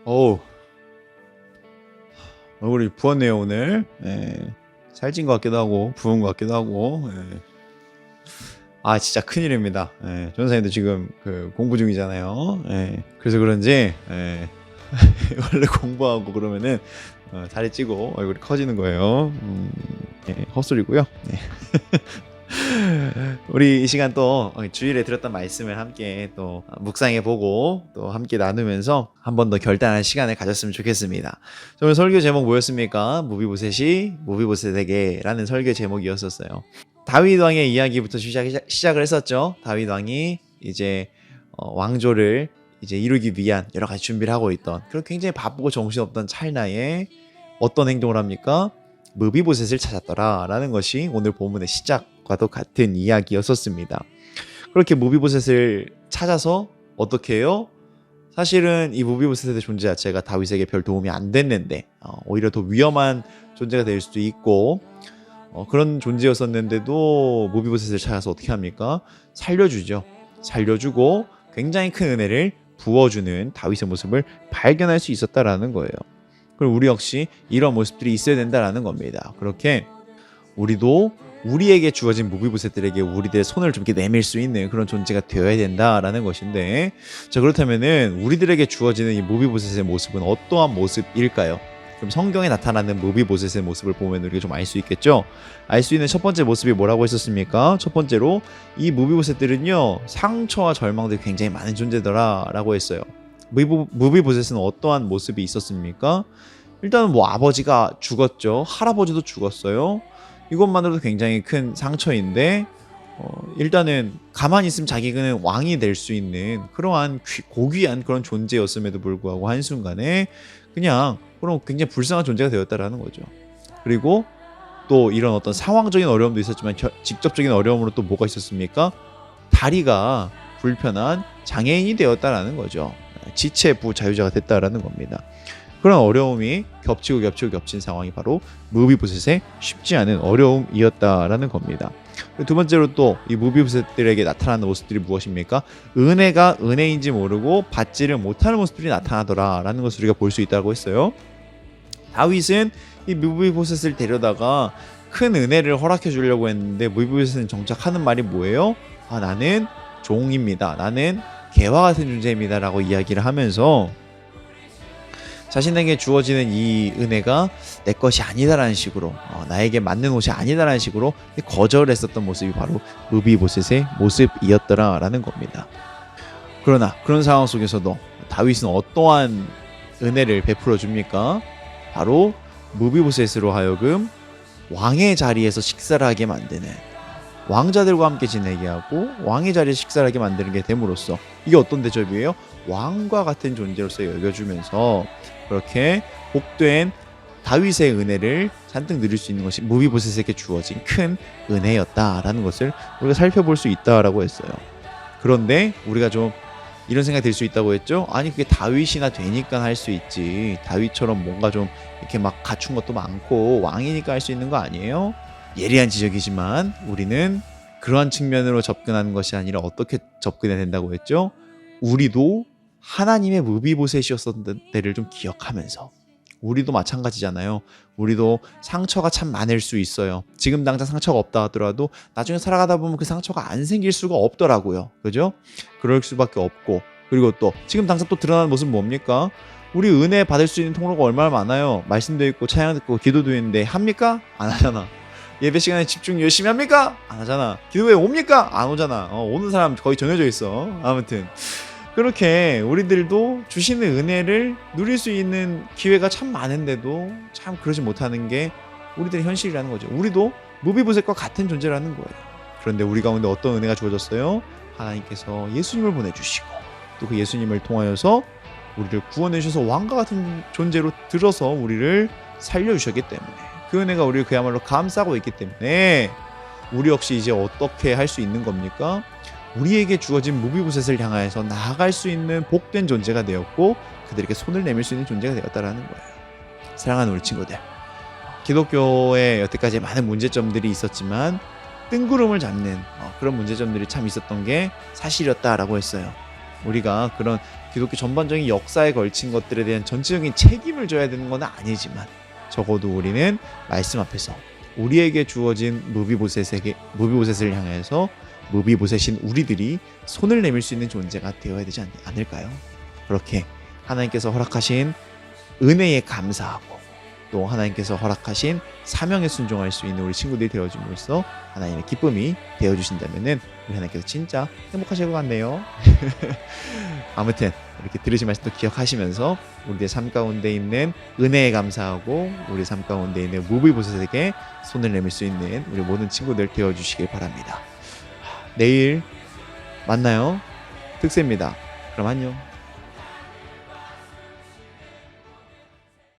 어우, 얼굴이 부었네요 오늘. 예. 살찐 것 같기도 하고 부은 것 같기도 하고. 예. 아 진짜 큰일입니다. 예. 전사님도 지금 그 공부 중이잖아요. 예. 그래서 그런지 예. 원래 공부하고 그러면은 살이 찌고 얼굴이 커지는 거예요. 예, 헛소리고요. 네. 우리 이 시간 또 주일에 들었던 말씀을 함께 또 묵상해 보고 또 함께 나누면서 한 번 더 결단한 시간을 가졌으면 좋겠습니다. 오늘 설교 제목 뭐였습니까? 무비보셋에게라는 설교 제목이었었어요. 다윗 왕의 이야기부터 시작을 했었죠. 다윗 왕이 이제 왕조를 이제 이루기 위한 여러 가지 준비를 하고 있던, 그런 굉장히 바쁘고 정신없던 찰나에 어떤 행동을 합니까? 무비보셋을 찾았더라라는 것이 오늘 본문의 시작과도 같은 이야기였었습니다. 그렇게 무비보셋을 찾아서 어떻게 해요? 사실은 이 무비보셋의 존재 자체가 다윗에게 별 도움이 안 됐는데 오히려 더 위험한 존재가 될 수도 있고 그런 존재였었는데도 무비보셋을 찾아서 어떻게 합니까? 살려주죠. 살려주고 굉장히 큰 은혜를 부어주는 다윗의 모습을 발견할 수 있었다라는 거예요. 그리고 우리 역시 이런 모습들이 있어야 된다라는 겁니다. 그렇게 우리도 우리에게 주어진 무비보셋들에게 우리들의 손을 좀 이렇게 내밀 수 있는 그런 존재가 되어야 된다라는 것인데, 자 그렇다면은 우리들에게 주어지는 이 무비보셋의 모습은 어떠한 모습일까요? 그럼 성경에 나타나는 무비보셋의 모습을 보면 우리가 좀 알 수 있겠죠? 알 수 있는 첫 번째 모습이 뭐라고 했었습니까? 첫 번째로 이 무비보셋들은요 상처와 절망들이 굉장히 많은 존재더라라고 했어요. 무비보셋은 어떠한 모습이 있었습니까? 일단은 뭐 아버지가 죽었죠. 할아버지도 죽었어요. 이것만으로도 굉장히 큰 상처인데 일단은 가만히 있으면 자기는 왕이 될 수 있는 그러한 고귀한 그런 존재였음에도 불구하고 한순간에 그냥 그런 굉장히 불쌍한 존재가 되었다라는 거죠. 그리고 또 이런 어떤 상황적인 어려움도 있었지만 직접적인 어려움으로 또 뭐가 있었습니까? 다리가 불편한 장애인이 되었다라는 거죠. 지체 부자유자가 됐다라는 겁니다. 그런 어려움이 겹치고 겹친 상황이 바로 무비보셋의 쉽지 않은 어려움이었다라는 겁니다. 두 번째로 또 이 무비보셋들에게 나타나는 모습들이 무엇입니까? 은혜가 은혜인지 모르고 받지를 못하는 모습들이 나타나더라라는 것을 우리가 볼 수 있다고 했어요. 다윗은 이 무비보셋을 데려다가 큰 은혜를 허락해 주려고 했는데 무비보셋은 정작 하는 말이 뭐예요? 나는 종입니다. 나는 개와 같은 존재입니다. 라고 이야기를 하면서 자신에게 주어지는 이 은혜가 내 것이 아니다라는 식으로 나에게 맞는 옷이 아니다라는 식으로 거절했었던 모습이 바로 무비보셋의 모습이었더라라는 겁니다. 그러나 그런 상황 속에서도 다윗은 어떠한 은혜를 베풀어 줍니까? 바로 무비보셋으로 하여금 왕의 자리에서 식사를 하게 만드는, 왕자들과 함께 지내게 하고 왕의 자리에 식사를 하게 만드는 게 됨으로써 이게 어떤 대접이에요? 왕과 같은 존재로서 여겨주면서 그렇게 복된 다윗의 은혜를 잔뜩 누릴 수 있는 것이 무비보셋에게 주어진 큰 은혜였다라는 것을 우리가 살펴볼 수 있다라고 했어요. 그런데 우리가 좀 이런 생각이 들 수 있다고 했죠. 아니 그게 다윗이나 되니까 할 수 있지, 다윗처럼 뭔가 좀 이렇게 막 갖춘 것도 많고 왕이니까 할 수 있는 거 아니에요? 예리한 지적이지만 우리는 그러한 측면으로 접근하는 것이 아니라 어떻게 접근해야 된다고 했죠? 우리도 하나님의 무비보셋이었던 때를 좀 기억하면서, 우리도 마찬가지잖아요. 우리도 상처가 참 많을 수 있어요. 지금 당장 상처가 없다 하더라도 나중에 살아가다 보면 그 상처가 안 생길 수가 없더라고요. 그죠? 그럴 수밖에 없고, 그리고 또 지금 당장 또 드러나는 모습은 뭡니까? 우리 은혜 받을 수 있는 통로가 얼마나 많아요. 말씀도 있고 찬양 듣고 기도도 있는데 합니까? 안 하잖아. 예배 시간에 집중 열심히 합니까? 안 하잖아. 기도회 옵니까? 안 오잖아. 오는 사람 거의 정해져 있어. 아무튼 그렇게 우리들도 주시는 은혜를 누릴 수 있는 기회가 참 많은데도 참 그러지 못하는 게 우리들의 현실이라는 거죠. 우리도 무비보셋과 같은 존재라는 거예요. 그런데 우리 가운데 어떤 은혜가 주어졌어요? 하나님께서 예수님을 보내주시고 또 그 예수님을 통하여서 우리를 구원해 주셔서 왕과 같은 존재로 들어서 우리를 살려주셨기 때문에, 그 은혜가 우리를 그야말로 감싸고 있기 때문에 우리 역시 이제 어떻게 할 수 있는 겁니까? 우리에게 주어진 무비보셋을 향하여서 나아갈 수 있는 복된 존재가 되었고 그들에게 손을 내밀 수 있는 존재가 되었다라는 거예요. 사랑하는 우리 친구들, 기독교에 여태까지 많은 문제점들이 있었지만 뜬구름을 잡는 그런 문제점들이 참 있었던 게 사실이었다라고 했어요. 우리가 그런 기독교 전반적인 역사에 걸친 것들에 대한 전체적인 책임을 져야 되는 건 아니지만 적어도 우리는 말씀 앞에서 우리에게 주어진 무비보셋을 향해서 무비보셋인 우리들이 손을 내밀 수 있는 존재가 되어야 되지 않을까요? 그렇게 하나님께서 허락하신 은혜에 감사하고 또 하나님께서 허락하신 사명에 순종할 수 있는 우리 친구들이 되어줌으로써 하나님의 기쁨이 되어주신다면은 우리 하나님께서 진짜 행복하실 것 같네요. 아무튼 이렇게 들으신 말씀도 기억하시면서 우리의 삶 가운데 있는 은혜에 감사하고 우리 삶 가운데 있는 무비보셋에게 손을 내밀 수 있는 우리 모든 친구들 되어주시길 바랍니다. 내일 만나요. 특세입니다. 그럼 안녕.